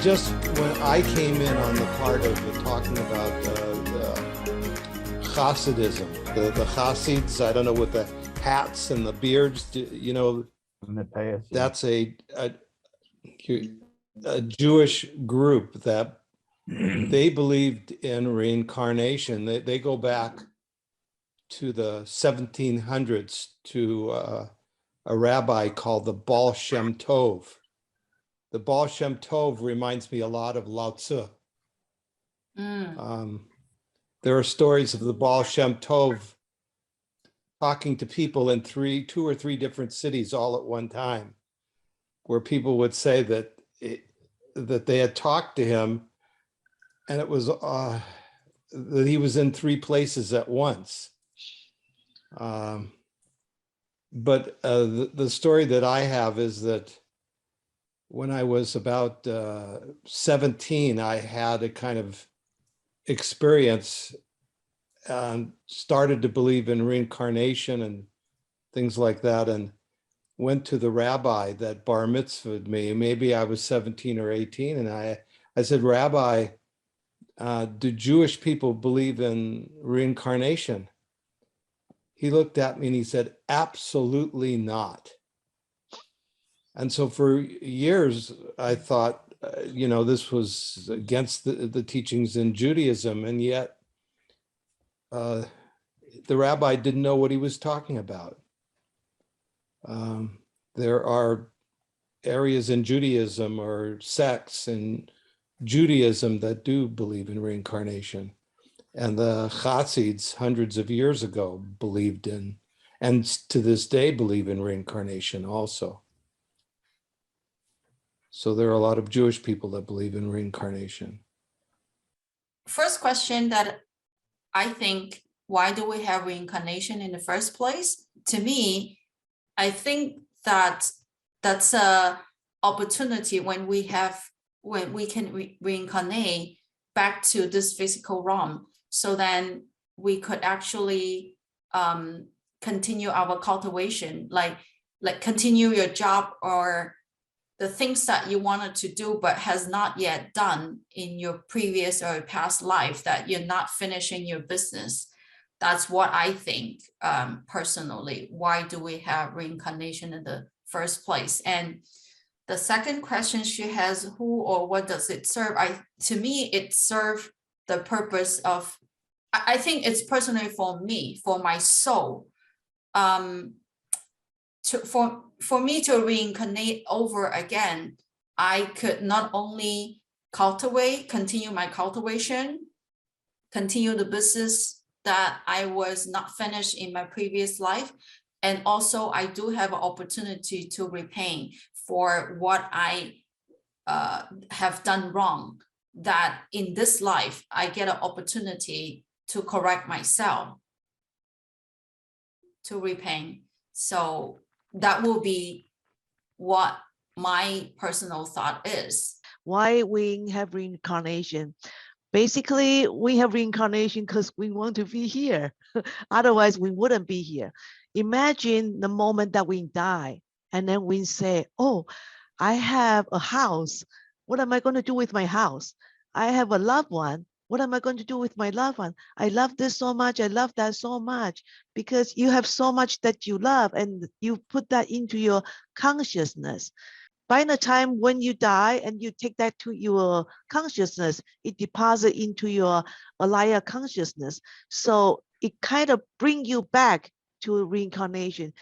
just, when I came in on the part of talking about the Hasidism, the Hasids, I don't know, with the hats and the beards, you know, that's a Jewish group that they believed in reincarnation. They go back to the 1700s to a rabbi called the Baal Shem Tov. The Baal Shem Tov reminds me a lot of Lao Tzu. There are stories of the Baal Shem Tov talking to people in two or three different cities all at one time, where people would say that that they had talked to him, and it was that he was in three places at once. But the story that I have is that when I was about 17, I had a kind of experience and started to believe in reincarnation and things like that, and went to the rabbi that bar mitzvahed me. Maybe I was 17 or 18, and I said, "Rabbi, do Jewish people believe in reincarnation?" He looked at me and he said, "Absolutely not." And so for years, I thought, this was against the teachings in Judaism, and yet the rabbi didn't know what he was talking about. There are areas in Judaism or sects in Judaism that do believe in reincarnation. And the Hasids hundreds of years ago believed in, and to this day believe in reincarnation also. So there are a lot of Jewish people that believe in reincarnation. First question that I think, why do we have reincarnation in the first place? To me, I think that that's a opportunity when we can reincarnate back to this physical realm. So then we could actually continue our cultivation, like continue your job or the things that you wanted to do but has not yet done in your previous or past life, that you're not finishing your business. That's what I think personally. Why do we have reincarnation in the first place? And the second question she has, who or what does it serve? To me, it serves the purpose of, I think it's personally for me, for my soul, for me to reincarnate over again. I could not only continue my cultivation, continue the business that I was not finished in my previous life. And also I do have an opportunity to repay for what I have done wrong, that in this life, I get an opportunity to correct myself, to repay. So that will be what my personal thought is. Why we have reincarnation? Basically, we have reincarnation because we want to be here. Otherwise, we wouldn't be here. Imagine the moment that we die, and then we say, "Oh, I have a house. What am I going to do with my house? I have a loved one. What am I going to do with my loved one? I love this so much. I love that so much," because you have so much that you love and you put that into your consciousness. By the time when you die and you take that to your consciousness, it deposits into your alaya consciousness. So it kind of brings you back to reincarnation.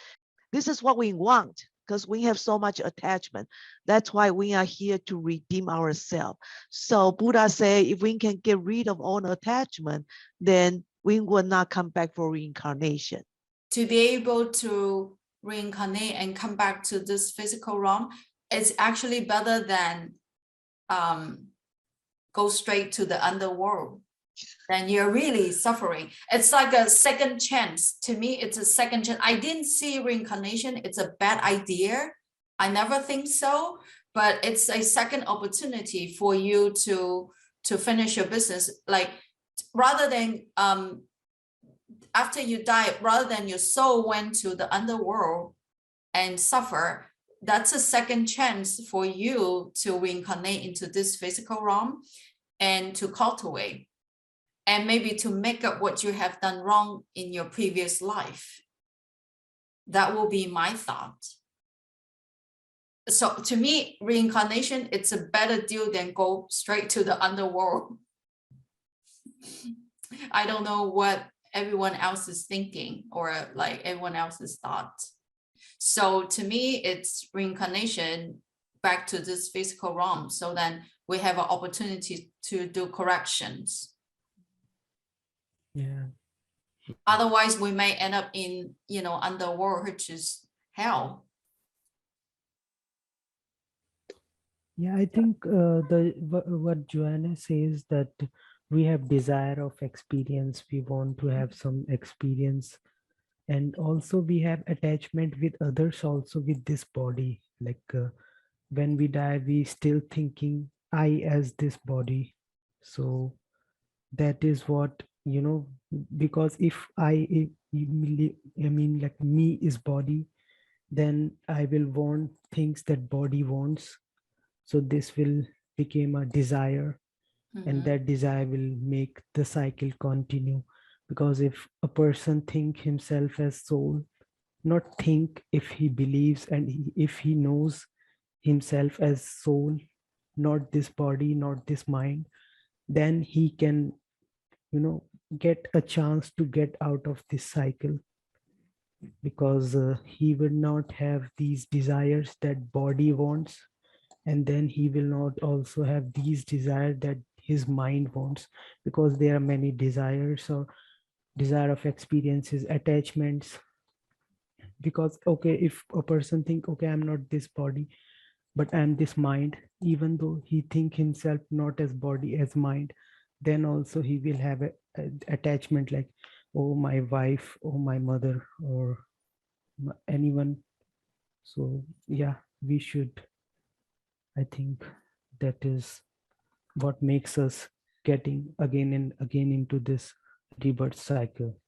This is what we want because we have so much attachment. That's why we are here to redeem ourselves. So Buddha said, if we can get rid of all attachment, then we will not come back for reincarnation. To be able to reincarnate and come back to this physical realm, it's actually better than go straight to the underworld. Then you're really suffering. It's like a second chance. To me, it's a second chance. I didn't see reincarnation. It's a bad idea. I never think so, but it's a second opportunity for you to finish your business. Like, rather than after you die, rather than your soul went to the underworld and suffer, that's a second chance for you to reincarnate into this physical realm and to cultivate, and maybe to make up what you have done wrong in your previous life. That will be my thought. So to me, reincarnation, it's a better deal than go straight to the underworld. I don't know what everyone else is thinking or like everyone else's thoughts. So to me, it's reincarnation back to this physical realm. So then we have an opportunity to do corrections. Yeah. Otherwise, we may end up in, underworld, which is hell. Yeah, I think what Joanna says, that we have desire of experience. We want to have some experience, and also we have attachment with others, also with this body. Like when we die, we still thinking I as this body. So that is what, because if I mean like me is body, then I will want things that body wants. So this will become a desire, and Mhm. that desire will make the cycle continue. Because if a person think himself as soul, not think, if he believes and if he knows himself as soul, not this body, not this mind, then he can, get a chance to get out of this cycle, because he will not have these desires that body wants, and then he will not also have these desires that his mind wants, because there are many desires, or desire of experiences, attachments. Because okay, if a person think, okay, I'm not this body, but I'm this mind, even though he think himself not as body, as mind, then also he will have a attachment, like, oh, my wife, or my mother, or anyone. So yeah, we should, I think that is what makes us getting again and again into this rebirth cycle.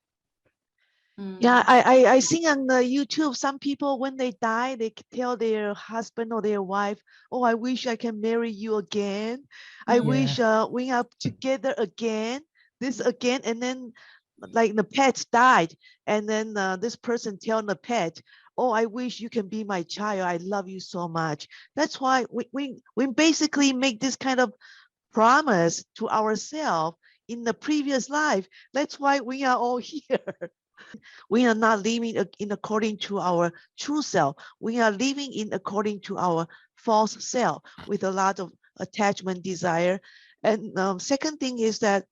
Yeah, Mm. I seen on the YouTube, some people when they die, they tell their husband or their wife, "Oh, I wish I can marry you again. I wish we are together again. This again." And then, like the pet died, and then this person tell the pet, "Oh, I wish you can be my child. I love you so much." That's why we basically make this kind of promise to ourselves in the previous life. That's why we are all here. We are not living in according to our true self. We are living in according to our false self with a lot of attachment, desire. And second thing is that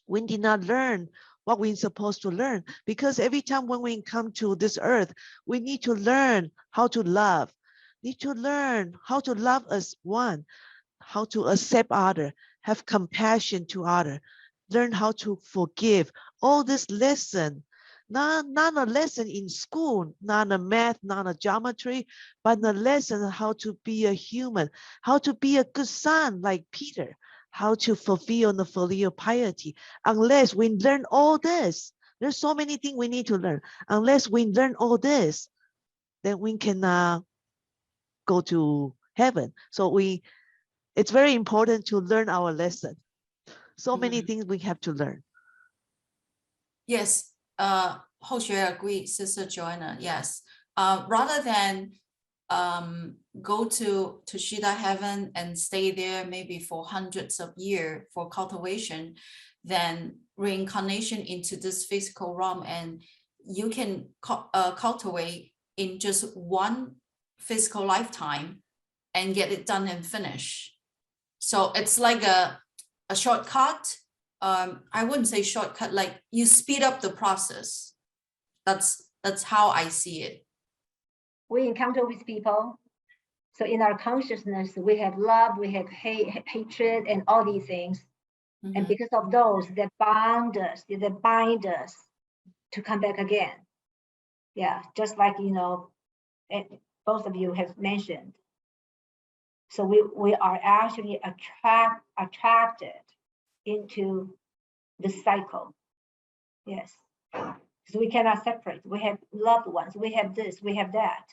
we did not learn what we're supposed to learn, because every time when we come to this earth, we need to learn how to love, need to learn how to love as one, how to accept other, have compassion to other, learn how to forgive. All this lesson, not a lesson in school, not a math, not a geometry, but a lesson how to be a human, how to be a good son like Peter, how to fulfill the filial piety. Unless we learn all this, there's so many things we need to learn. Unless we learn all this, then we can go to heaven. So it's very important to learn our lesson. So many things we have to learn. Yes, Hoshui agree, Sister Joanna. Yes, rather than go to Shida heaven and stay there maybe for hundreds of years for cultivation, then reincarnation into this physical realm, and you can cultivate in just one physical lifetime and get it done and finish. So it's like a shortcut. I wouldn't say shortcut, like you speed up the process. That's how I see it. We encounter with people. So in our consciousness, we have love, we have hatred, and all these things. And because of those, that bind us to come back again. Yeah, just like, both of you have mentioned. So we are actually attracted into the cycle. Yes. So we cannot separate. We have loved ones, we have this, we have that.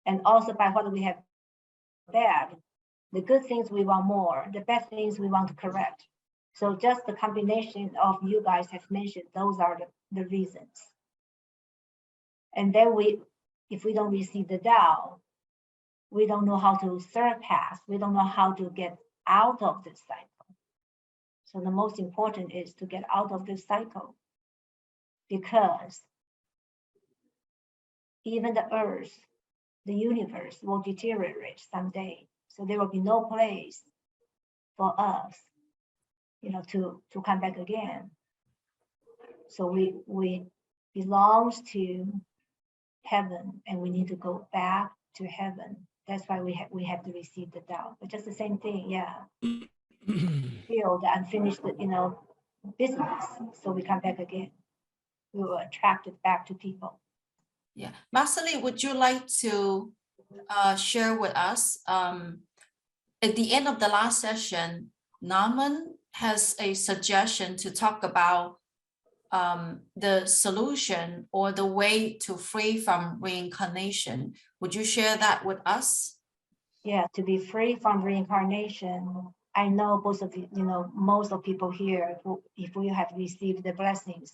And also by what we have bad, the good things we want more, the bad things we want to correct. So just the combination of you guys have mentioned, those are the reasons. And then if we don't receive the Tao, we don't know how to surpass, we don't know how to get out of this cycle. So the most important is to get out of this cycle, because even the earth, the universe will deteriorate someday. So there will be no place for us, to come back again. So we belongs to heaven, and we need to go back to heaven. That's why we have to receive the Tao. But just the same thing, yeah. Feel the unfinished, business. So we come back again. We were attracted back to people. Yeah, Master Lee, would you like to share with us? At the end of the last session, Naman has a suggestion to talk about the solution or the way to free from reincarnation. Would you share that with us? Yeah, to be free from reincarnation. I know both of you, most of people here, if we have received the blessings,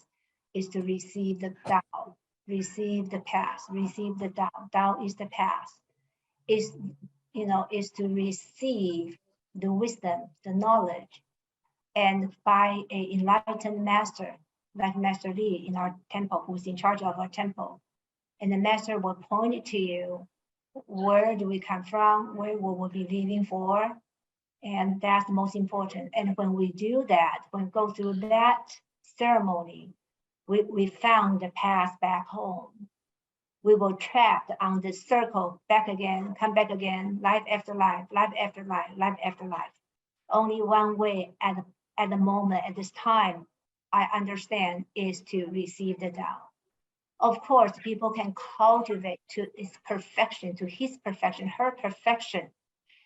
is to receive the Tao, receive the past, receive the Tao. Tao is the past. Is to receive the wisdom, the knowledge, and by an enlightened master, like Master Lee in our temple, who's in charge of our temple. And the master will point it to you, where do we come from, where will we be leaving for? And that's the most important. And when we do that, when we go through that ceremony, we found the path back home. We will trapped on this circle, back again, come back again, life after life, life after life, life after life. Only one way at the moment, at this time, I understand, is to receive the Tao. Of course, people can cultivate to its perfection, to his perfection, her perfection,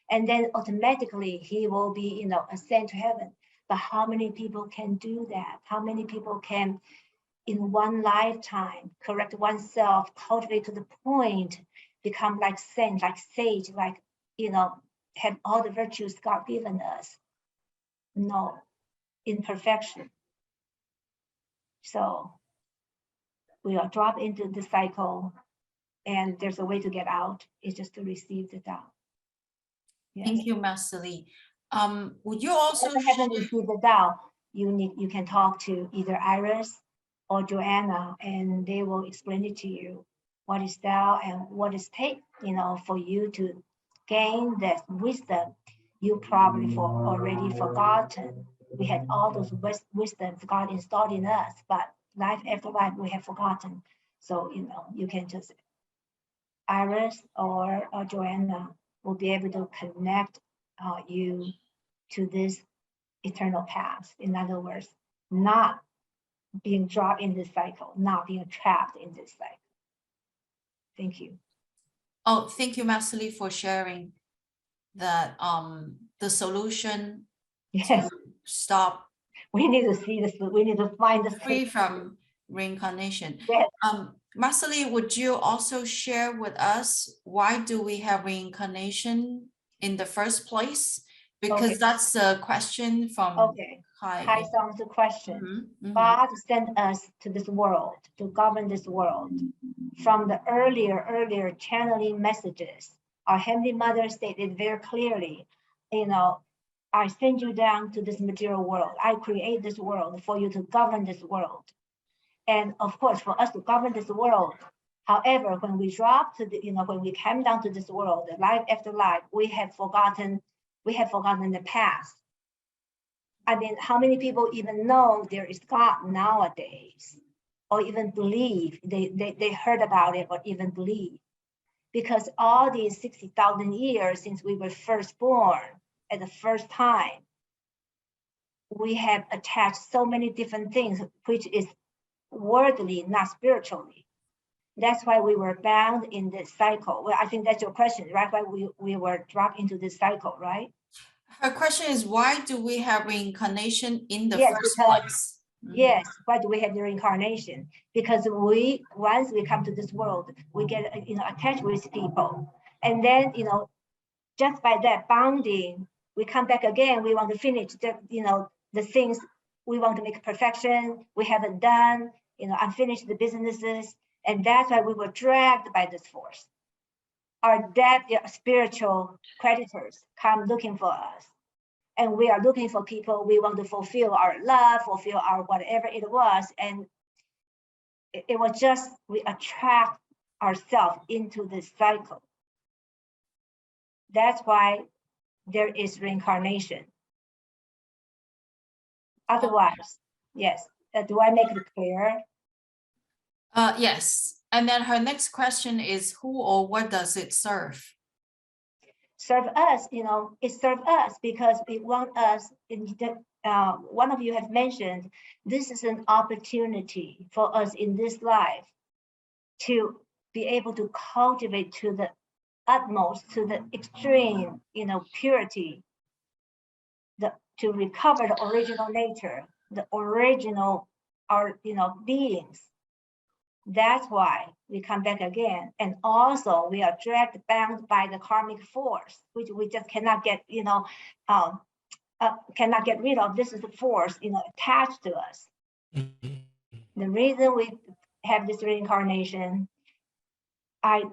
and then automatically he will be, ascend to heaven. But how many people can do that? How many people can, in one lifetime, correct oneself, cultivate to the point, become like saint, like sage, like, have all the virtues God given us? No, imperfection. So we are dropped into the cycle, and there's a way to get out. It's just to receive the Tao. Yes. Thank you, Master Lee. Would you also If you haven't received the Tao, you can talk to either Iris or Joanna, and they will explain it to you. What is Tao and what is take, for you to gain that wisdom you probably already forgotten. We had all those wisdoms God installed in us, but life after life we have forgotten. So, you can just, Iris or Joanna will be able to connect you to this eternal path. In other words, not being dropped in this cycle, not being trapped in this cycle. Thank you. Oh, thank you, Master Lee, for sharing that the solution Yes, to stop we need to see this. We need to find the free from reincarnation. Yes. Master Lee, would you also share with us why do we have reincarnation in the first place? Because Okay. that's a question from Okay. Kai. Hi, sounds a question. Mhm, mhm. God sent us to this world to govern this world. From the earlier channeling messages, our Heavenly Mother stated very clearly, I send you down to this material world. I create this world for you to govern this world. And of course, for us to govern this world, however, when we drop to when we came down to this world, life after life, we have forgotten the past. I mean, how many people even know there is God nowadays, or even believe they heard about it, or even believe? Because all these 60,000 years since we were first born at the first time, we have attached so many different things, which is worldly, not spiritually. That's why we were bound in this cycle. Well, I think that's your question, right? Why we were dropped into this cycle, right? Her question is, why do we have reincarnation in the Yes, first because place? Yes, why do we have the reincarnation? Because once we come to this world, we get attached with people, and then just by that bonding, we come back again. We want to finish the things we want to make perfection. We haven't done, unfinished the businesses, and that's why we were dragged by this force. Our dead spiritual creditors come looking for us. And we are looking for people. We want to fulfill our love, fulfill our whatever it was. And it was just, we attract ourselves into this cycle. That's why there is reincarnation. Otherwise, yes. Do I make it clear? Yes. And then her next question is, who or what does it serve? Serve us, it serves us because it want us one of you have mentioned, this is an opportunity for us in this life to be able to cultivate to the utmost, to the extreme, purity, to recover the original nature, the original, beings. That's why we come back again. And also we are dragged bound by the karmic force, which we just cannot get, cannot get rid of. This is the force, attached to us. The reason we have this reincarnation, I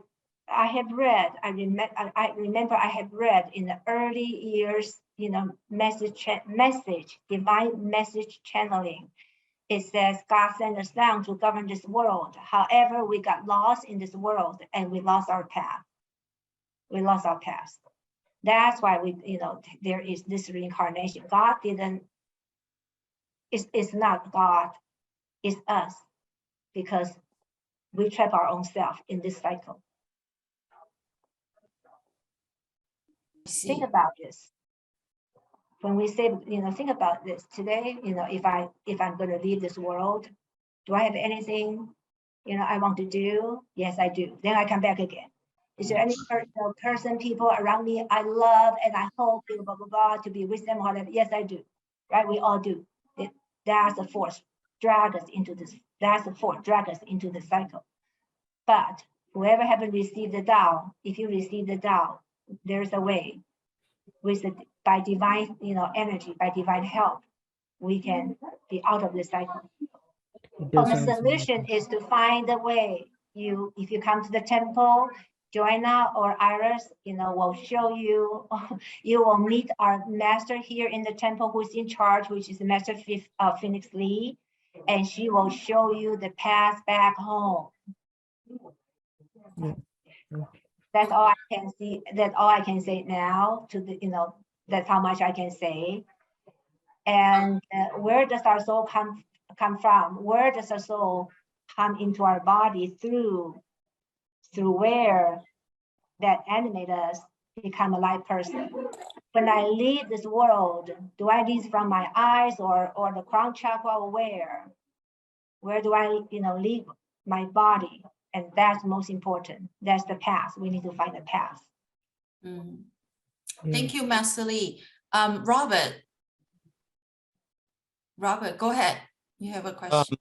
remember I have read in the early years, divine message channeling. It says God sent us down to govern this world. However, we got lost in this world and we lost our path. We lost our path. That's why there is this reincarnation. God didn't, it's not God, it's us, because we trap our own self in this cycle. Think about this. When we say, think about this today, if I'm going to leave this world, do I have anything, I want to do? Yes, I do. Then I come back again. Is there any person, people around me I love and I hope, blah, blah, blah, to be with them, whatever? Yes, I do. Right? We all do. That's the force drag us into this. That's the force drag us into the cycle. But whoever haven't received the Tao, if you receive the Tao, there's a way. By divine, energy, by divine help, we can be out of the cycle. So the solution is to find a way. If you come to the temple, Joanna or Iris, will show you. You will meet our master here in the temple, who is in charge, which is Master Phoenix Lee, and she will show you the path back home. Yeah. Okay. That's all I can see. That's all I can say now. That's how much I can say. And where does our soul come from? Where does our soul come into our body through where that animate us become a light person? When I leave this world, do I leave from my eyes or the crown chakra, or where? Where do I leave my body? And that's most important. That's the path. We need to find the path. Thank you, Master Lee. Robert, go ahead. You have a question.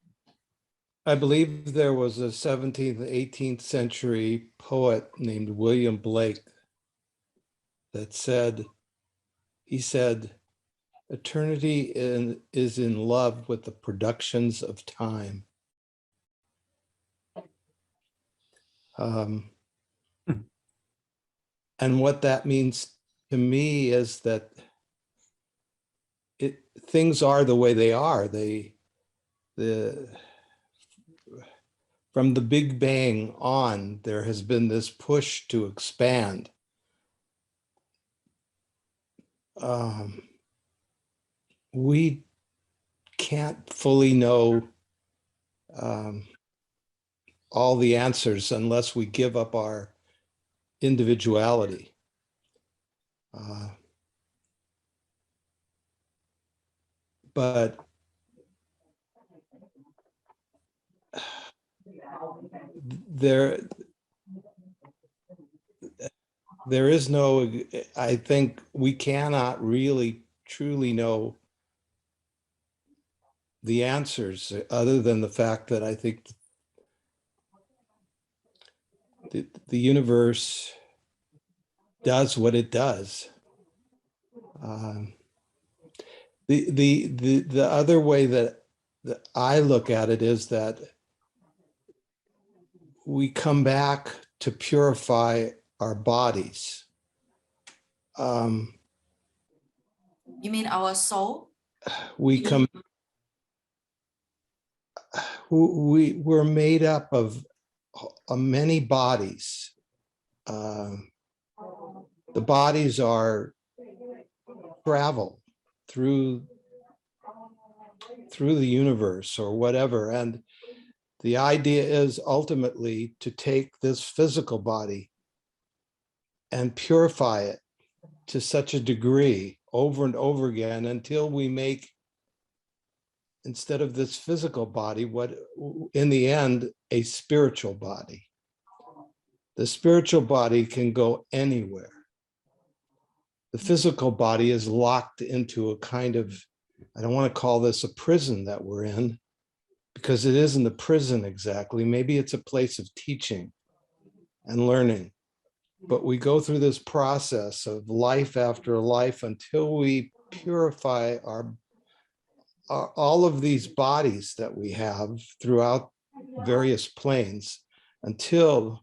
I believe there was a 17th and 18th century poet named William Blake that said, eternity is in love with the productions of time. And what that means to me is that things are the way they are. From the Big Bang on, there has been this push to expand. We can't fully know all the answers unless we give up our individuality. But there is no, I think we cannot really truly know the answers, other than the fact that I think the universe does what it does. The other way that I look at it is that we come back to purify our bodies. You mean our soul? We're made up of many bodies. The bodies are travel through the universe or whatever, and the idea is ultimately to take this physical body and purify it to such a degree over and over again until we make, instead of this physical body, what in the end, a spiritual body. The spiritual body can go anywhere. The physical body is locked into a kind of, I don't want to call this a prison that we're in, because it isn't a prison exactly. Maybe it's a place of teaching and learning. But we go through this process of life after life until we purify all of these bodies that we have throughout various planes until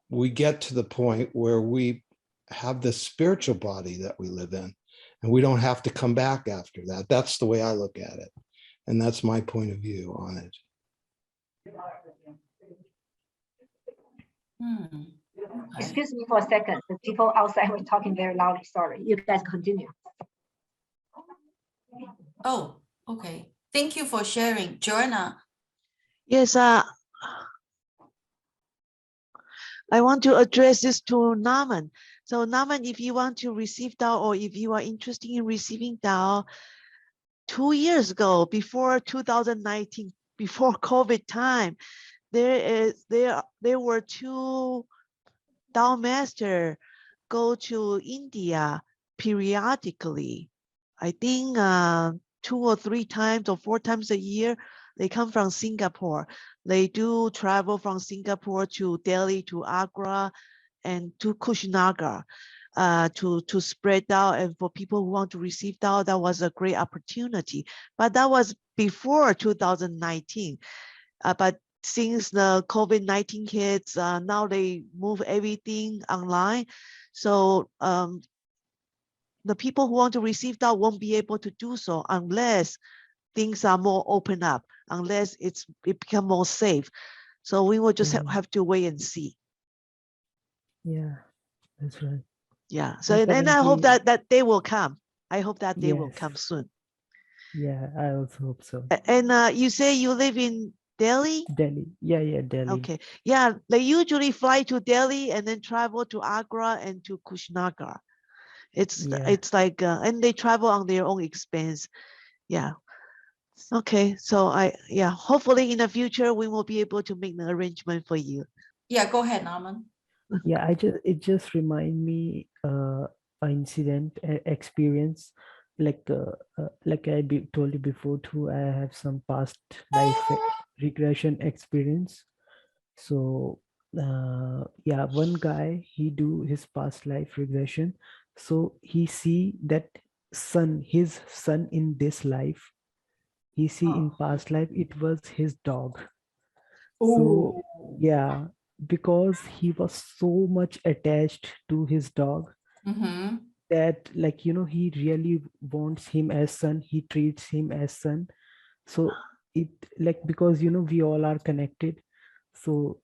we get to the point where we have this spiritual body that we live in, and we don't have to come back after that. That's the way I look at it. And that's my point of view on it. Excuse me for a second. The people outside were talking very loudly. Sorry. You guys continue. Oh, okay. Thank you for sharing. Joanna. Yes, I want to address this to Naman. So Naman, if you want to receive Tao, or if you are interested in receiving Tao, 2 years ago, before 2019, before COVID time, there were 2 Tao master go to India periodically. I think 2 or 3 times or 4 times a year. They come from Singapore. They do travel from Singapore to Delhi, to Agra, and to Kushinagar to spread out. And for people who want to receive Tao, that was a great opportunity. But that was before 2019. But since the COVID-19 hits, now they move everything online. So the people who want to receive Tao won't be able to do so unless things are more open up, unless it become more safe. So we will just have to wait and see. Yeah, that's right. Yeah. So and I hope that they will come. I hope that they will come soon. Yeah, I also hope so. And you say you live in Delhi? Delhi. Yeah, Delhi. Okay. Yeah, they usually fly to Delhi and then travel to Agra and to Kushinagar. It's like and they travel on their own expense. Yeah. Okay. So hopefully in the future we will be able to make the arrangement for you. Yeah, go ahead, Naman. Yeah, it just remind me an incident experience, like I told you before too. I have some past life regression experience. So one guy, he do his past life regression. So he see that his son in this life, he see in past life it was his dog. So yeah, because he was so much attached to his dog that, like, he really wants him as son, he treats him as son. So it, like, because we all are connected, so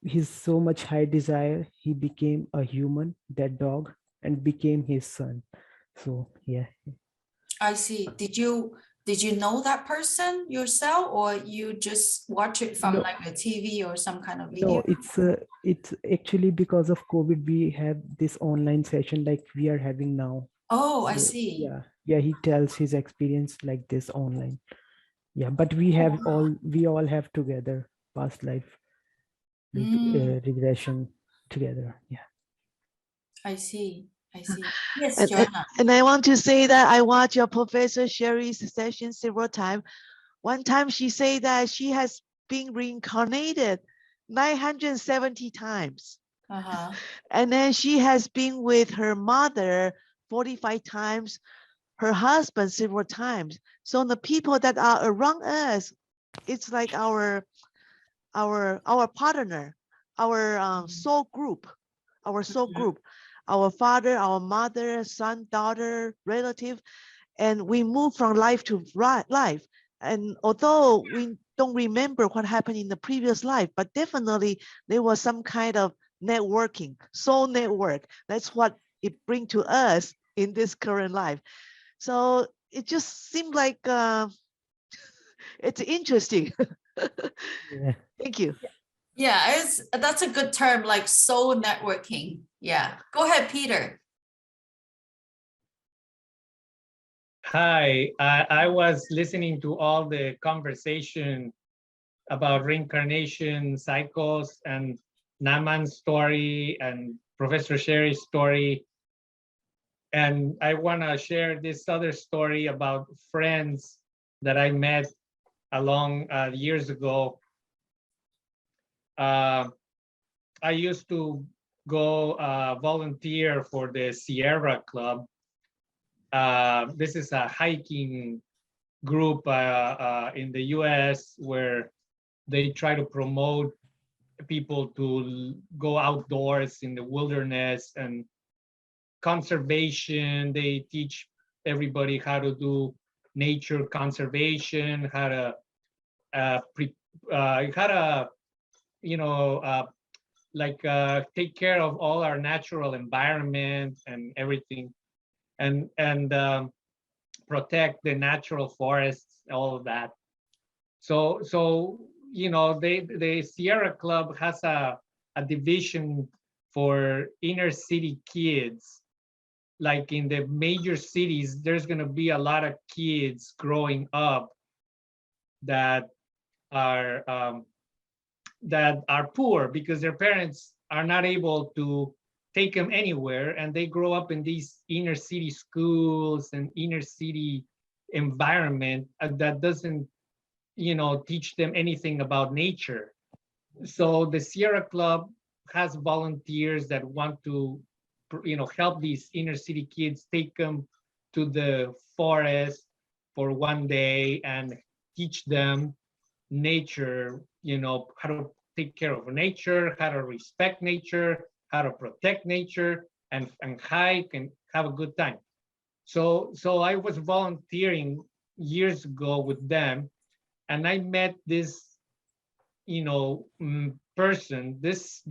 his so much high desire, he became a human, that dog, and became his son. So yeah. I see. Did you know that person yourself, or you just watch it from like a TV or some kind of video? No, it's actually because of COVID, we have this online session like we are having now. Oh, So, I see. Yeah, he tells his experience like this online. Yeah, but we all have together past life regression together. Yeah. I see. I see. Yes, And, Joanna. and I want to say that I watched your Professor Sherry's session several times. One time she said that she has been reincarnated 970 times. Uh-huh. And then she has been with her mother 45 times, her husband several times. So the people that are around us, it's like our partner, our soul group, our soul group, our father, our mother, son, daughter, relative, and we move from life to life. And although we don't remember what happened in the previous life, but definitely there was some kind of networking, soul network. That's what it brings to us in this current life. So it just seemed like it's interesting. Yeah. Thank you. Yeah, that's a good term, like soul networking. Yeah. Go ahead, Peter. Hi, I was listening to all the conversation about reincarnation cycles and Naman's story and Professor Sherry's story. And I want to share this other story about friends that I met along years ago. I used to go volunteer for the Sierra Club. This is a hiking group in the US where they try to promote people to go outdoors in the wilderness and conservation. They teach everybody how to do nature conservation, how to how to take care of all our natural environment and everything, and protect the natural forests, all of that. So the Sierra Club has a division for inner city kids. Like in the major cities, there's going to be a lot of kids growing up that are poor because their parents are not able to take them anywhere, and they grow up in these inner city schools and inner city environment that doesn't teach them anything about nature. So the Sierra Club has volunteers that want to help these inner city kids, take them to the forest for one day and teach them nature, how to take care of nature, how to respect nature, how to protect nature, and hike and have a good time. So I was volunteering years ago with them, and I met this person, this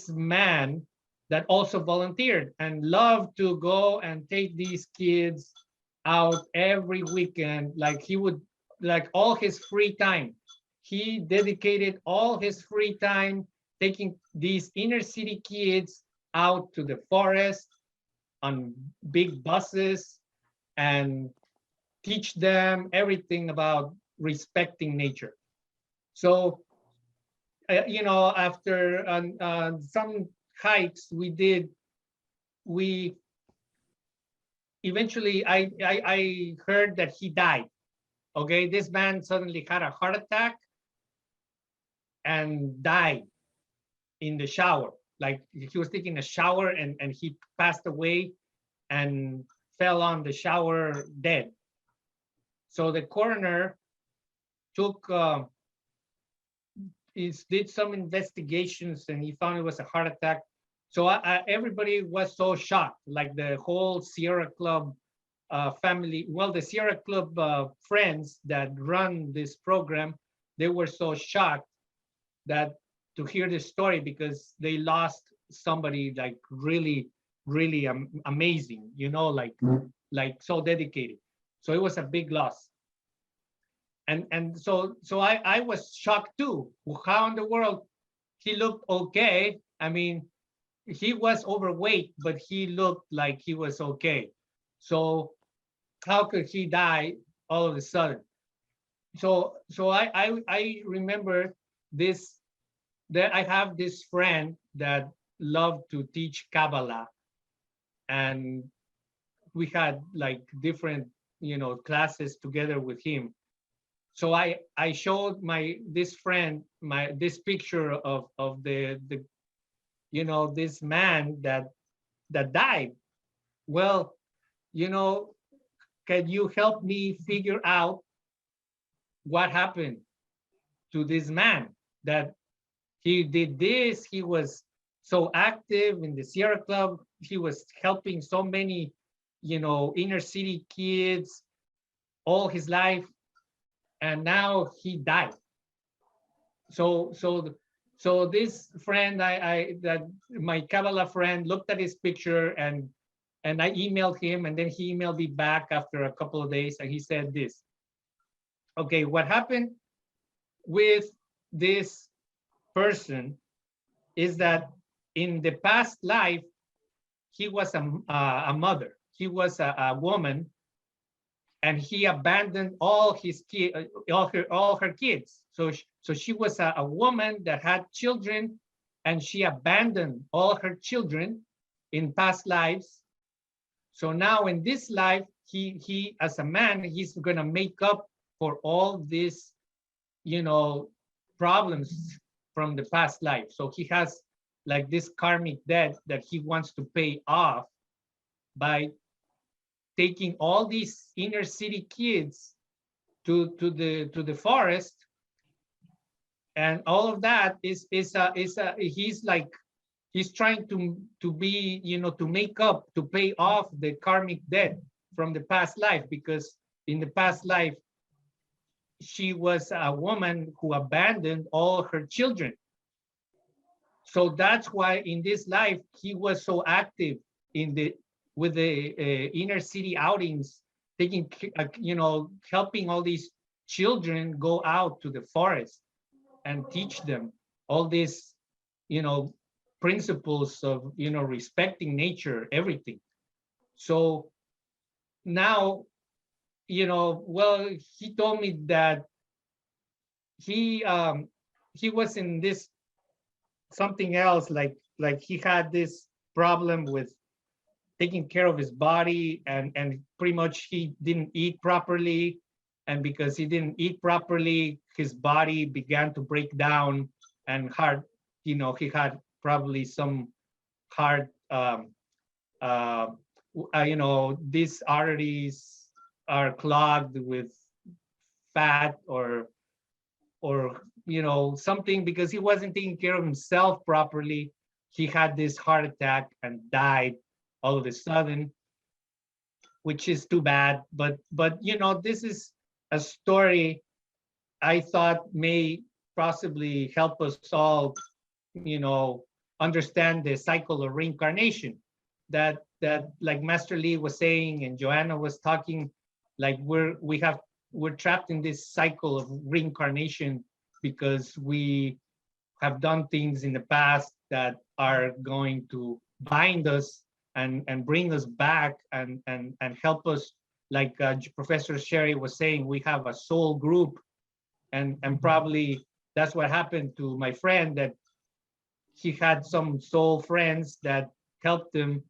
man that also volunteered and loved to go and take these kids out every weekend. Like he would, like all his free time, he dedicated all his free time taking these inner city kids out to the forest on big buses and teach them everything about respecting nature. So after some hikes we did, we eventually I heard that he died. Okay, this man suddenly had a heart attack and died in the shower. Like he was taking a shower and he passed away and fell on the shower dead. So the coroner took did some investigations and he found it was a heart attack. So everybody was so shocked, like the whole Sierra Club family. Well, the Sierra Club friends that run this program, they were so shocked that to hear this story because they lost somebody like really, really amazing, like so dedicated. So it was a big loss. And so I was shocked too. How in the world he looked okay? I mean, he was overweight, but he looked like he was okay. So how could he die all of a sudden? So I remember this, that I have this friend that loved to teach Kabbalah, and we had like different, classes together with him. So I showed this friend this picture of the this man that died. Well, can you help me figure out what happened to this man, that he did this? He was so active in the Sierra Club. He was helping so many, inner city kids all his life, and now he died. So this friend, that my Kabbalah friend, looked at his picture, and I emailed him, and then he emailed me back after a couple of days, and he said this: okay, what happened with this person is that in the past life, he was a mother. He was a woman, and he abandoned all his all her kids. So she was a woman that had children, and she abandoned all her children in past lives. So now in this life, he as a man, he's gonna make up for all these, problems from the past life. So he has like this karmic debt that he wants to pay off by taking all these inner city kids to the forest, and all of that is he's trying to be, to make up, to pay off the karmic debt from the past life, because in the past life she was a woman who abandoned all her children. So that's why in this life he was so active with the inner city outings, taking, helping all these children go out to the forest and teach them all these, principles of, respecting nature, everything. So now, well, he told me that he was in this something else, like he had this problem with taking care of his body, and pretty much he didn't eat properly, and because he didn't eat properly, his body began to break down, and he had probably some heart, these arteries are clogged with fat or something, because he wasn't taking care of himself properly. He had this heart attack and died all of a sudden, which is too bad. But this is a story I thought may possibly help us all, understand the cycle of reincarnation, that like Master Lee was saying and Joanna was talking, like we're trapped in this cycle of reincarnation because we have done things in the past that are going to bind us and bring us back and help us, like Professor Sherry was saying, we have a soul group, and probably that's what happened to my friend, that he had some soul friends that helped him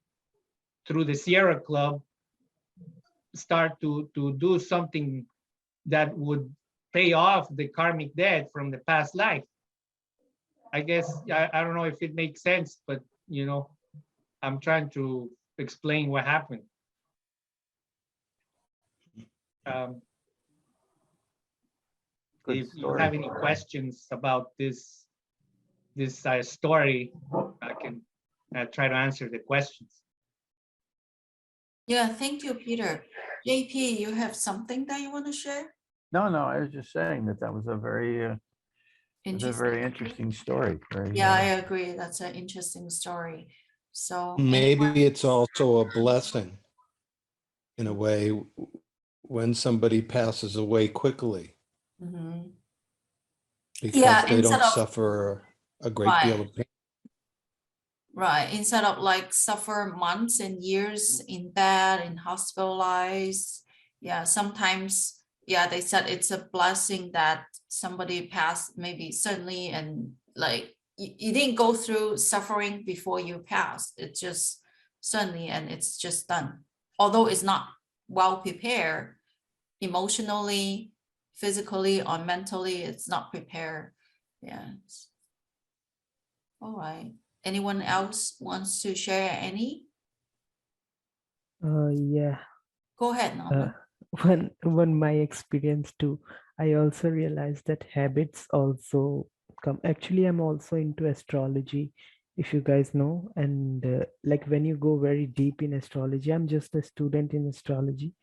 through the Sierra Club start to do something that would pay off the karmic debt from the past life. I guess I don't know if it makes sense, but I'm trying to explain what happened. If you have any questions about this story, I can try to answer the questions. Yeah, thank you, Peter. JP, you have something that you want to share? No, I was just saying that was a very interesting story. Yeah, I agree. That's an interesting story. So maybe it's also a blessing in a way when somebody passes away quickly, because they don't suffer a great deal of pain. Right. Instead of like suffer months and years in bed and hospitalized. Yeah, sometimes, yeah, they said it's a blessing that somebody passed, maybe suddenly, and like you didn't go through suffering before you passed. It's just suddenly and it's just done. Although it's not well prepared emotionally, physically, or mentally, it's not prepared. Yes. All right. Anyone else wants to share any? Yeah. Go ahead, Norman. One my experience too, I also realized that habits also come. Actually, I'm also into astrology, if you guys know. And like when you go very deep in astrology, I'm just a student in astrology.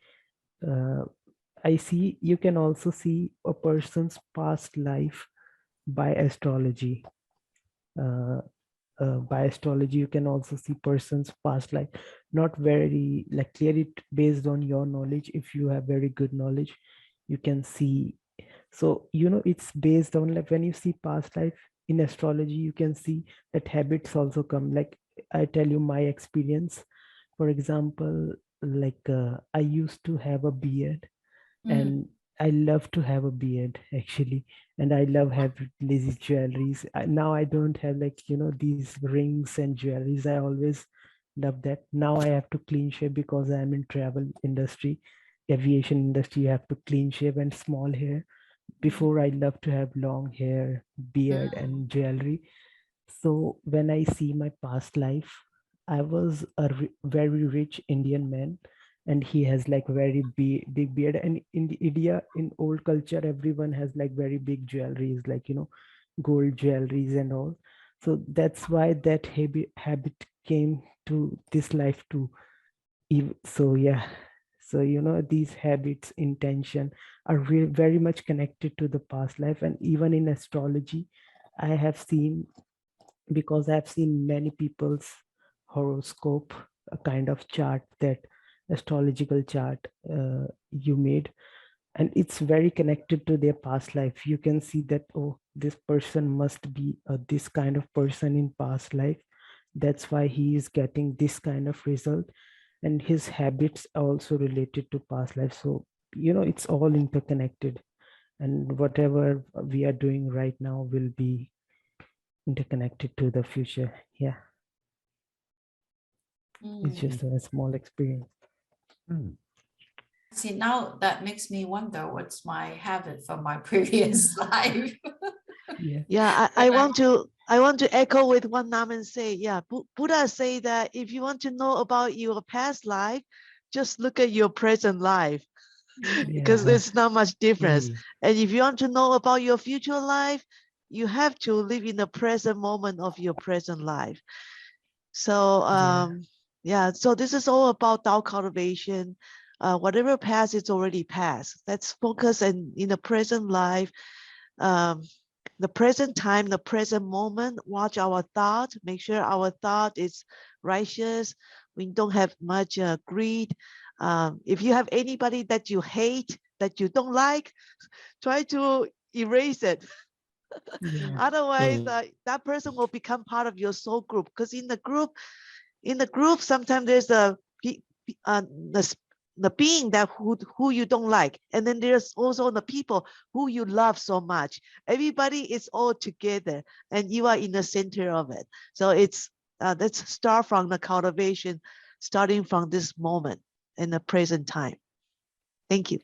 I see you can also see a person's past life by astrology. By astrology, you can also see person's past life, not very like clearly based on your knowledge. If you have very good knowledge, you can see. So it's based on, like, when you see past life in astrology, you can see that habits also come. Like, I tell you my experience. For example, like I used to have a beard, and I love to have a beard actually, and I love having these jewelries. Now I don't have, like, these rings and jewelries. I always love that. Now I have to clean shave because I'm in travel industry, aviation industry. You have to clean shave and small hair. Before, I love to have long hair, beard, and jewelry. So when I see my past life, I was a very rich Indian man, and he has like very big beard. And in the India, in old culture, everyone has like very big jewelries, like gold jewelries and all. So that's why that habit came to this life too. So yeah, so these habits, intention are very much connected to the past life. And even in astrology, I have seen, because I've seen many people's horoscope, a kind of chart, that astrological chart you made, and it's very connected to their past life. You can see that, oh, this person must be this kind of person in past life. That's why he is getting this kind of result, and his habits are also related to past life. So it's all interconnected, and whatever we are doing right now will be interconnected to the future. Yeah, it's just a small experience. See, now that makes me wonder what's my habit from my previous life. Yeah, I want to echo with what Naman say. Yeah, Buddha say that if you want to know about your past life, just look at your present life, because there's not much difference. And if you want to know about your future life, you have to live in the present moment of your present life. So yeah, so this is all about Tao cultivation. Whatever past, it's already past. Let's focus in the present life, the present time, the present moment. Watch our thought, make sure our thought is righteous. We don't have much greed. If you have anybody that you hate, that you don't like, try to erase it. Otherwise, that person will become part of your soul group. Because in the group, sometimes there's the being that who you don't like, and then there's also the people who you love so much. Everybody is all together, and you are in the center of it. So it's let's start from the cultivation, starting from this moment in the present time. Thank you.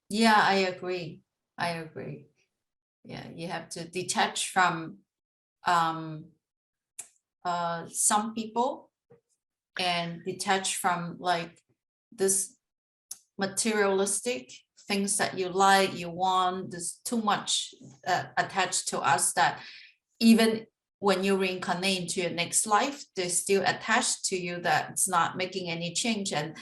Yeah, I agree. Yeah, you have to detach from some people, and detach from like this materialistic things that you like, you want. There's too much attached to us that even when you reincarnate into your next life, they're still attached to you, that it's not making any change. And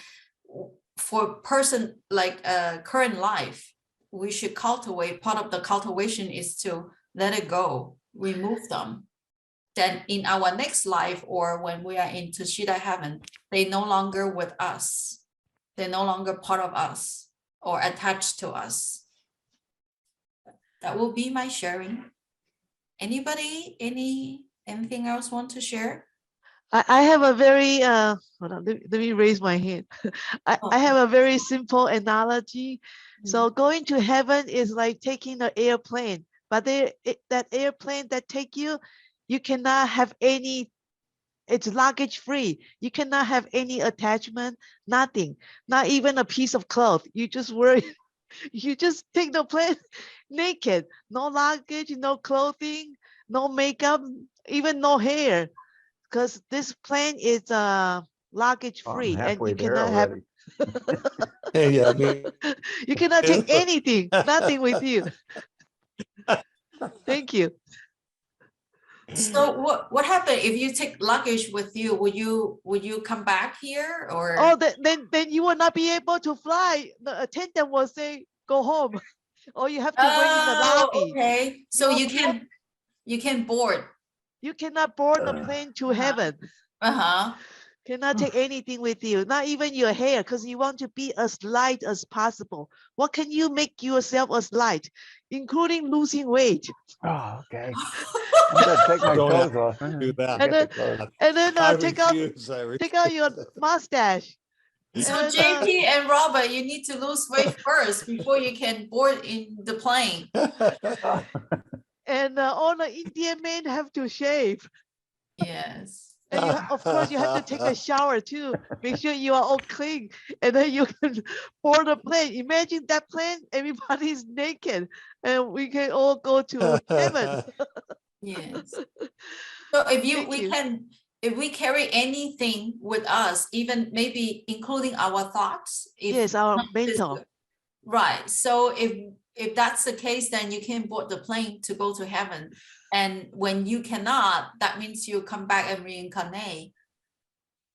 for person like current life, we should cultivate. Part of the cultivation is to let it go, remove them. Then in our next life, or when we are in Tushita heaven, they no longer with us. They're no longer part of us or attached to us. That will be my sharing. Anybody, anything else want to share? I have a very hold on, let me raise my hand. I have a very simple analogy. So going to heaven is like taking an airplane, but that airplane that take you, you cannot have any It's luggage free. You cannot have any attachment, nothing, not even a piece of cloth. You just wear, you just take the plane naked, no luggage, no clothing, no makeup, even no hair, because this plane is luggage Oh, I'm free, and halfway you there cannot have, already. Hey, yeah, I mean, you cannot take anything, nothing with you. Thank you. So what happened if you take luggage with you? Would you come back here or? Oh, then you will not be able to fly. The attendant will say, go home, or you have to wait in the lobby. Okay. So You- you can board. You cannot board the plane to heaven. Uh-huh. Cannot take anything with you, not even your hair, because you want to be as light as possible. What can you make yourself as light, including losing weight? Oh, okay. I'm gonna take my Don't clothes off. do that. And then, Forget the clothes. and then I take refuse. out your mustache. So And, JP and Robert, you need to lose weight first before you can board in the plane. and all the Indian men have to shave. Yes. And of course, you have to take a shower too. Make sure you are all clean, and then you can board a plane. Imagine that plane, everybody's naked, and we can all go to heaven. Yes. So if Thank you. if we carry anything with us, even maybe including our thoughts, if Yes, our not mental. physical- right. So if that's the case, then you can board the plane to go to heaven. And when you cannot, that means you come back and reincarnate.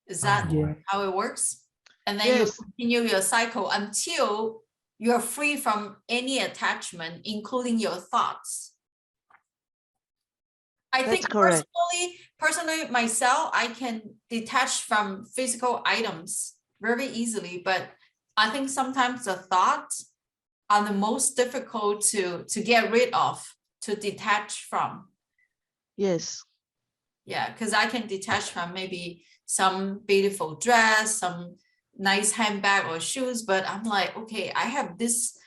Is that Yeah. how it works? And then Yes. you continue your cycle until you're free from any attachment, including your thoughts. I That's think correct. personally myself, I can detach from physical items very easily, but I think sometimes the thoughts are the most difficult to get rid of, to detach from. Yes. Yeah, because I can detach from maybe some beautiful dress, some nice handbag or shoes, but I'm like, okay, I have this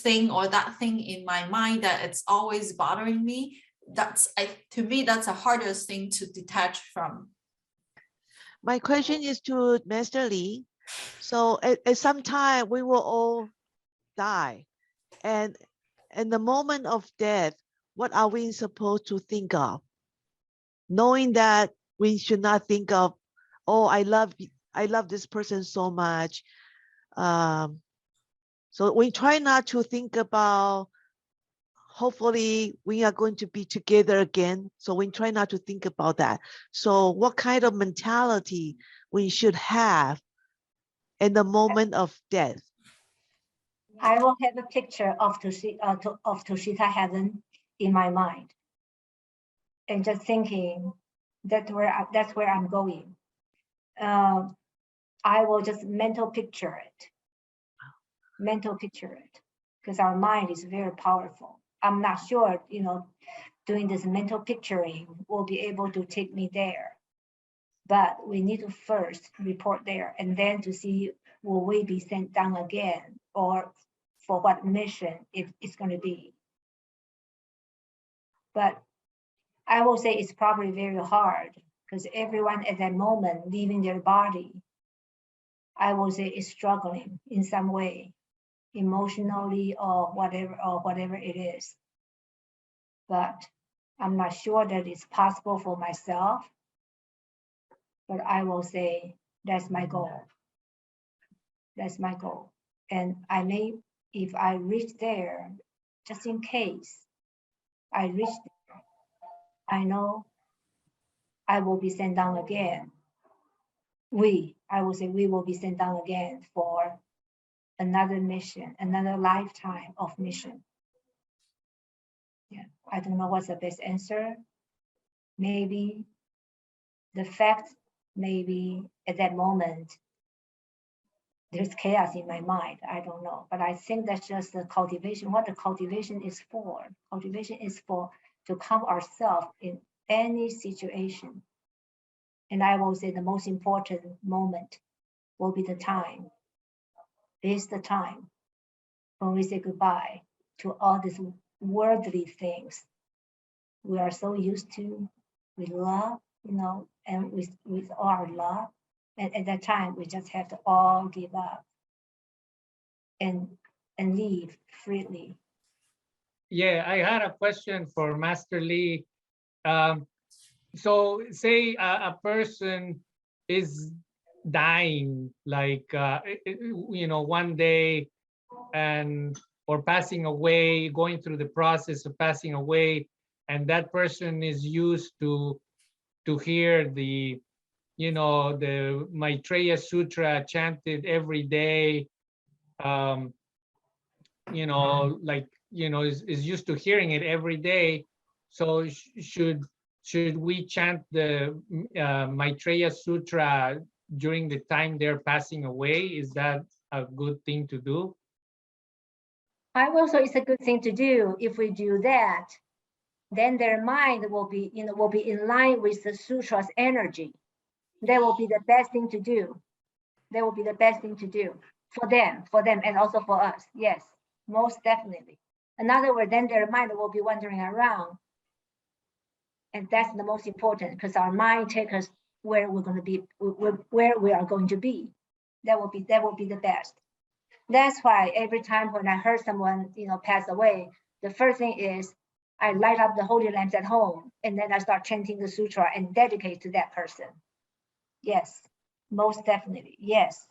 thing or that thing in my mind that it's always bothering me. To me, that's the hardest thing to detach from. My question is to Master Lee. So at some time we will all die, and in the moment of death, what are we supposed to think of? Knowing that we should not think of, oh, I love this person so much. So we try not to think about, hopefully we are going to be together again. So we try not to think about that. So what kind of mentality we should have in the moment of death? I will have a picture of Tushita heaven in my mind, and just thinking that's where I'm going. I will just mental picture it, because our mind is very powerful. I'm not sure, doing this mental picturing will be able to take me there, but we need to first report there, and then to see will we be sent down again, or for what mission it's going to be. But I will say it's probably very hard, because everyone at that moment leaving their body, I will say, is struggling in some way, emotionally or whatever it is. But I'm not sure that it's possible for myself. But I will say that's my goal. That's my goal. And I may, if I reach there, just in case I reach there, I know I will be sent down again. I will say we will be sent down again for another mission, another lifetime of mission. Yeah, I don't know what's the best answer. Maybe the fact, maybe at that moment, there's chaos in my mind. I don't know, but I think that's just the cultivation. What the cultivation is for? Cultivation is for to calm ourselves in any situation. And I will say the most important moment will be the time. Is the time when we say goodbye to all these worldly things we are so used to, we love, you know, and with all our love. And at that time, we just have to all give up and leave freely. Yeah, I had a question for Master Lee. So say a person is dying, like, you know, one day, and or passing away, going through the process of passing away, and that person is used to hear the, you know, the Maitreya Sutra chanted every day, you know, like, you know, is used to hearing it every day. So should we chant the Maitreya Sutra during the time they're passing away? Is that a good thing to do? I also, it's a good thing to do. If we do that, then their mind will be, you know, will be in line with the sutra's energy. That will be the best thing to do. That will be the best thing to do for them, and also for us. Yes, most definitely. In other words, then their mind will be wandering around. And that's the most important, because our mind takes us where we're going to be, where we are going to be. That will be the best. That's why every time when I heard someone, you know, pass away, the first thing is I light up the holy lamps at home, and then I start chanting the sutra and dedicate to that person. Yes, most definitely. Yes.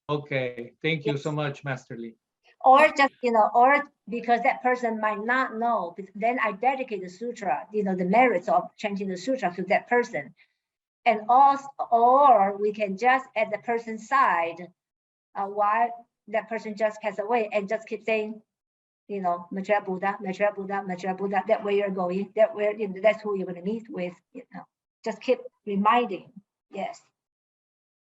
Okay, thank you Yes. so much, Master Lee. Or just, you know, or because that person might not know, then I dedicate the sutra, you know, the merits of chanting the sutra to that person. And also, or we can just at the person's side, while that person just passed away, and just keep saying, you know, Maitreya Buddha, Maitreya Buddha, Maitreya Buddha, that way you're going, that way, you know, that's who you're going to meet with, you know, just keep reminding. Yes.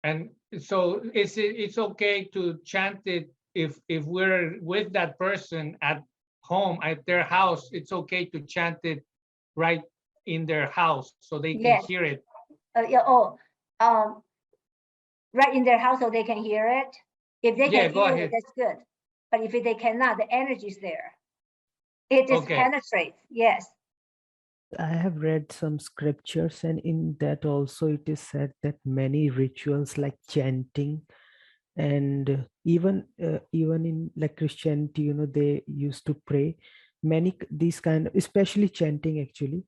And so it's okay to chant it if we're with that person at home, at their house. It's okay to chant it right in their house so they can Yes. hear it. Right in their house so they can hear it. If they Yeah, can go hear ahead. it, that's good. But if they cannot, the energy is there. It just Okay. penetrates. Yes. I have read some scriptures, and in that also it is said that many rituals like chanting, and even in like Christianity, you know, they used to pray. Many these kind of, especially chanting actually,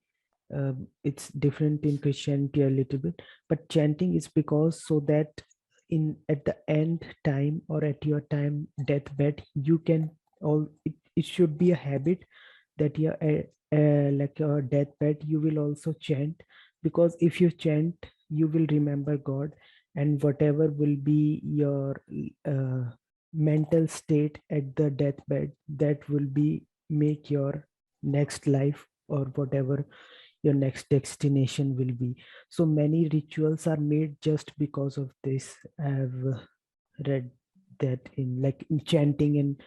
it's different in Christianity a little bit, but chanting is because so that in at the end time or at your time deathbed, you can all it should be a habit that you're like your deathbed, you will also chant, because if you chant, you will remember God, and whatever will be your mental state at the deathbed, that will be make your next life or whatever your next destination will be. So many rituals are made just because of this. I've read that in like in chanting and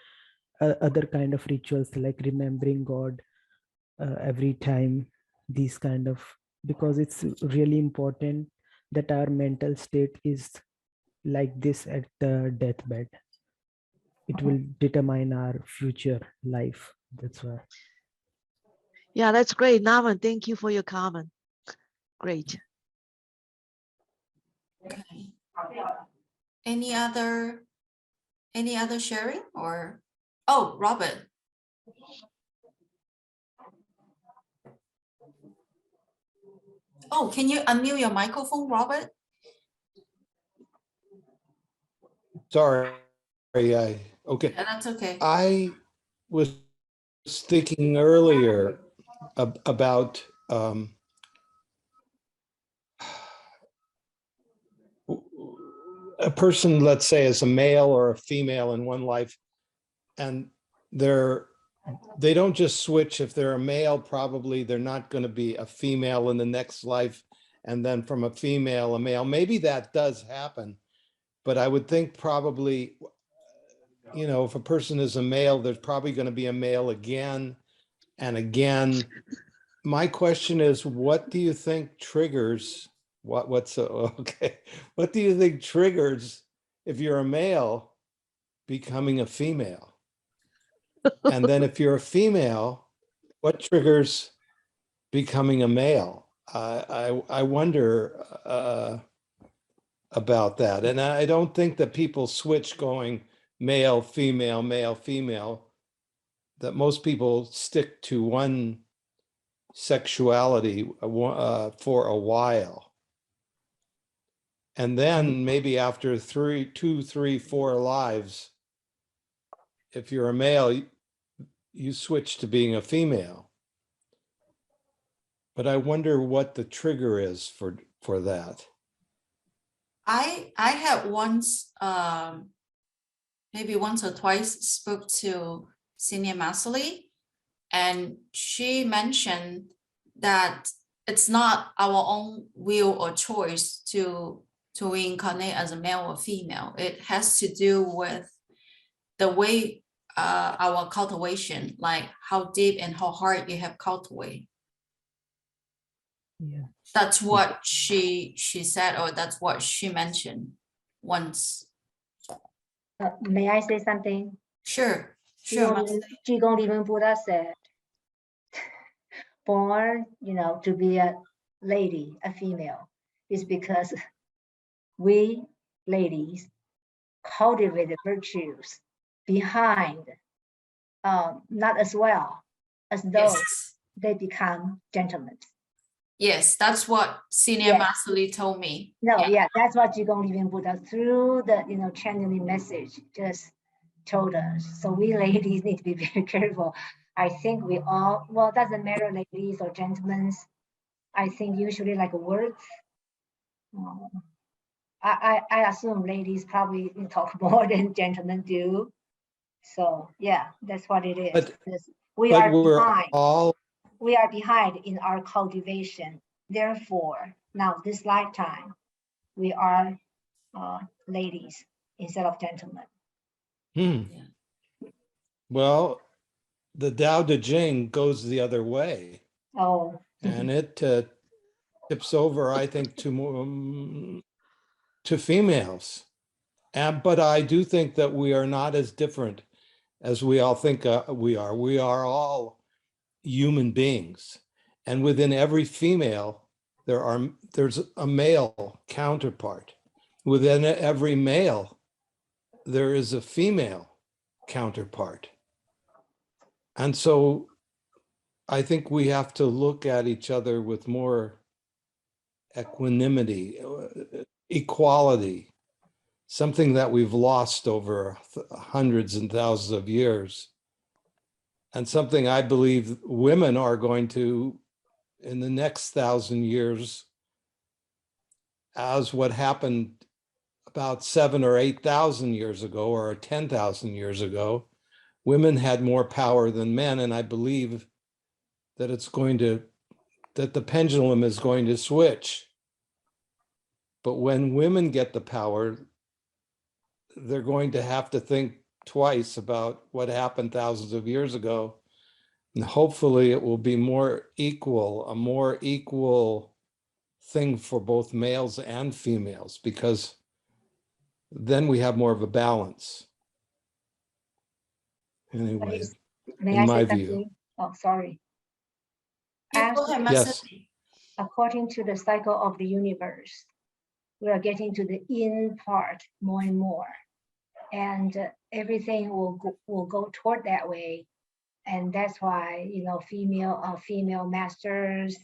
other kind of rituals like remembering God every time, these kind of, because it's really important that our mental state is like this at the deathbed. It will determine our future life. That's why. Yeah, that's great. Naman, thank you for your comment. Great. Okay. Any other sharing or, oh, Robert. Oh, can you unmute your microphone, Robert? Sorry. Okay. Yeah, that's okay. I was thinking earlier about a person, let's say, as a male or a female in one life, and they don't just switch. If they're a male, probably they're not going to be a female in the next life, and then from a female, a male. Maybe that does happen, but I would think probably, you know, if a person is a male, there's probably going to be a male again and again. My question is, what do you think triggers okay? What do you think triggers, if you're a male, becoming a female? And then if you're a female, what triggers becoming a male? I wonder about that. And I don't think that people switch going male, female, that most people stick to one sexuality for a while. And then maybe after 2, 3, 4 lives, if you're a male, you switch to being a female. But I wonder what the trigger is for that. I had once, maybe once or twice, spoke to Senior Massily, and she mentioned that it's not our own will or choice to reincarnate as a male or female. It has to do with the way our cultivation, like how deep and how hard you have cultivated. Yeah. That's what she said, or that's what she mentioned once. May I say something? Sure, sure. Qigong Liwen Buddha said, born, to be a lady, a female, is because we ladies cultivate the virtues behind, not as well as those Yes. they become gentlemen. Yes, that's what Senior Yes. Massily told me. No, Yeah. that's what Qigong Liwen Buddha through the channeling message just told us. So we ladies need to be very careful. I think we all, well, it doesn't matter ladies or gentlemen. I think usually like words. I assume ladies probably talk more than gentlemen do. So yeah, that's what it is. But we are we're behind. all We are behind in our cultivation. Therefore, now this lifetime, we are ladies instead of gentlemen. Well, the Tao Te Ching goes the other way. Oh. And it tips over, I think, to females. But I do think that we are not as different as we all think we are. We are all human beings. And within every female, there's a male counterpart. Within every male, there is a female counterpart. And so I think we have to look at each other with more equanimity, equality, something that we've lost over hundreds and thousands of years. And something I believe women are going to, in the next 1,000 years, as what happened about 7,000 or 8,000 years ago, or 10,000 years ago, women had more power than men. And I believe that that the pendulum is going to switch. But when women get the power, they're going to have to think twice about what happened thousands of years ago. And hopefully it will be a more equal thing for both males and females, because then we have more of a balance. Anyway, May in I my say view. something? Oh, sorry. Yeah, go ahead, Yes. According to the cycle of the universe, we are getting to the in part more and more. And everything will go toward that way. And that's why, female masters,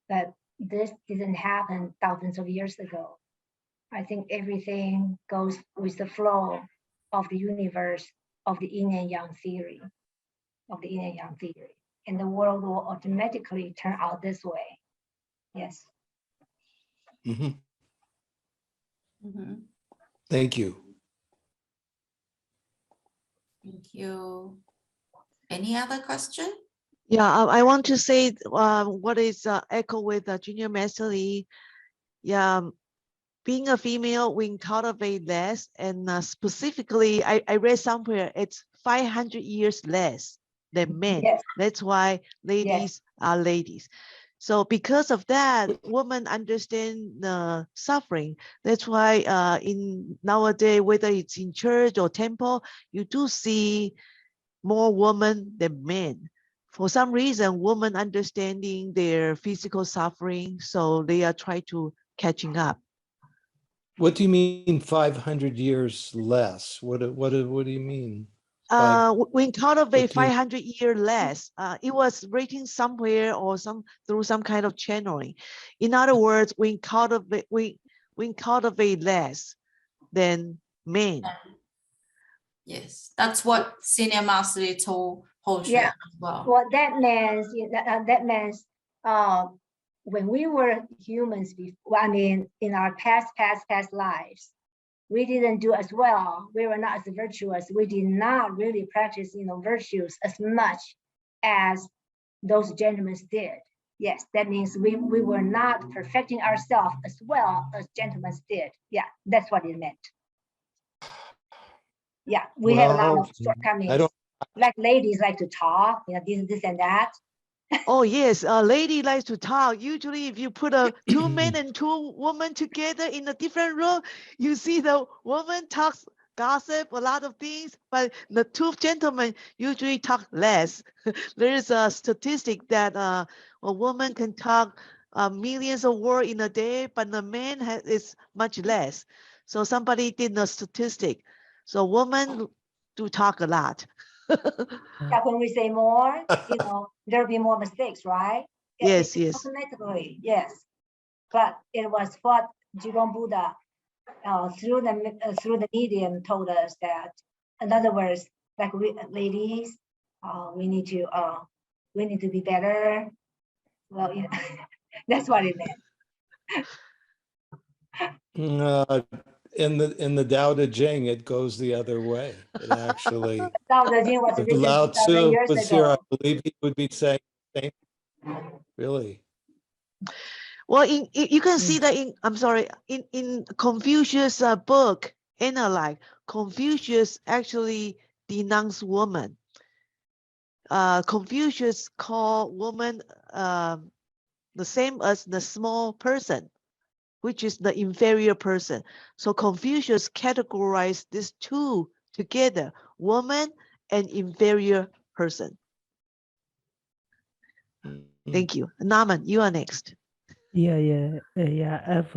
but this didn't happen thousands of years ago. I think everything goes with the flow of the universe, of the yin and yang theory, and the world will automatically turn out this way. Yes. Mhm. Mm-hmm. Thank you. Thank you. Any other question? Yeah, I want to say what is echo with Junior Massily. Yeah, being a female, we cultivate less, and specifically, I read somewhere it's 500 years less than men. Yes. That's why ladies are ladies. So because of that, women understand the suffering. That's why in nowadays, whether it's in church or temple, you do see more women than men For some reason, women understanding their physical suffering, so they are trying to catching up. What do you mean 500 years less? What do you mean? Five- We cultivate what do you- 500 years less. It was written somewhere or through some kind of channeling. In other words, we cultivate less than men. Yes, that's what Senior Master told Ho Shui Yeah. as well. What that means, that means when we were humans before, I mean, in our past lives, we didn't do as well. We were not as virtuous. We did not really practice, virtues as much as those gentlemen did. Yes, that means we were not perfecting ourselves as well as gentlemen did. Yeah, that's what it meant. Yeah, we have a lot of shortcomings. Like ladies like to talk, this and that. Oh yes, a lady likes to talk. Usually if you put two men and two women together in a different room, you see the woman talks gossip a lot of things, but the two gentlemen usually talk less. There is a statistic that a woman can talk millions of words in a day, but the man is much less. So somebody did a statistic. So women do talk a lot. Yeah, when we say more, there'll be more mistakes, right? Yes, It's yes. automatically, yes. But it was what Jigong Buddha through the medium told us that, in other words, like we ladies, we need to be better. Well, that's what it meant. In the Tao Te Ching, it goes the other way. It actually, Tao Te Ching was if written Lao 2,000 Tzu years was here, I ago. believe he would be saying the same. Really? Well, you can see that in Confucius' book, Analyze, Confucius actually denounced woman. Confucius called woman the same as the small person, which is the inferior person. So Confucius categorized these two together, woman and inferior person. Thank you. Naman, you are next. Yeah. I've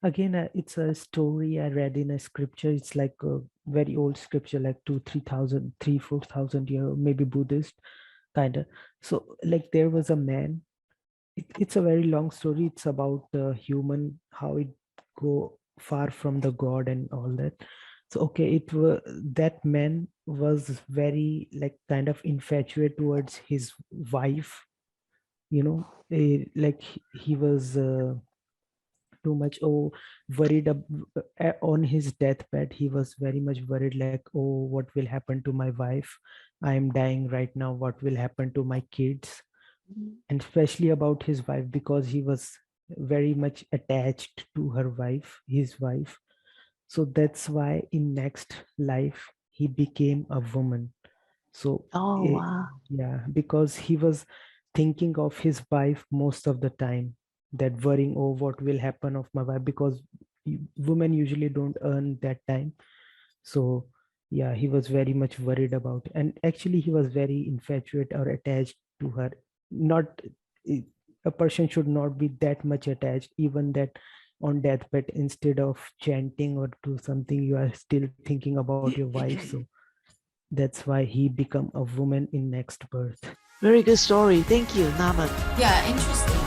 again, it's a story I read in a scripture. It's like a very old scripture, like 4,000 year, maybe Buddhist kind of. So like there was a man. It's a very long story. It's about the human, how it go far from the God and all that. So okay, that man was very like kind of infatuated towards his wife. Like he was too much worried on his deathbed. He was very much worried, like, oh, what will happen to my wife? I am dying right now. What will happen to my kids? And especially about his wife, because he was very much attached to his wife. So that's why in next life he became a woman. So Wow. yeah, because he was thinking of his wife most of the time, that worrying, oh, what will happen of my wife, because women usually don't earn that time. So yeah, he was very much worried about, and actually he was very infatuated or attached to her. Not a person should not be that much attached, even that on deathbed, instead of chanting or do something, you are still thinking about your wife. So that's why he become a woman in next birth. Very good story. Thank you, Naman. Yeah, interesting.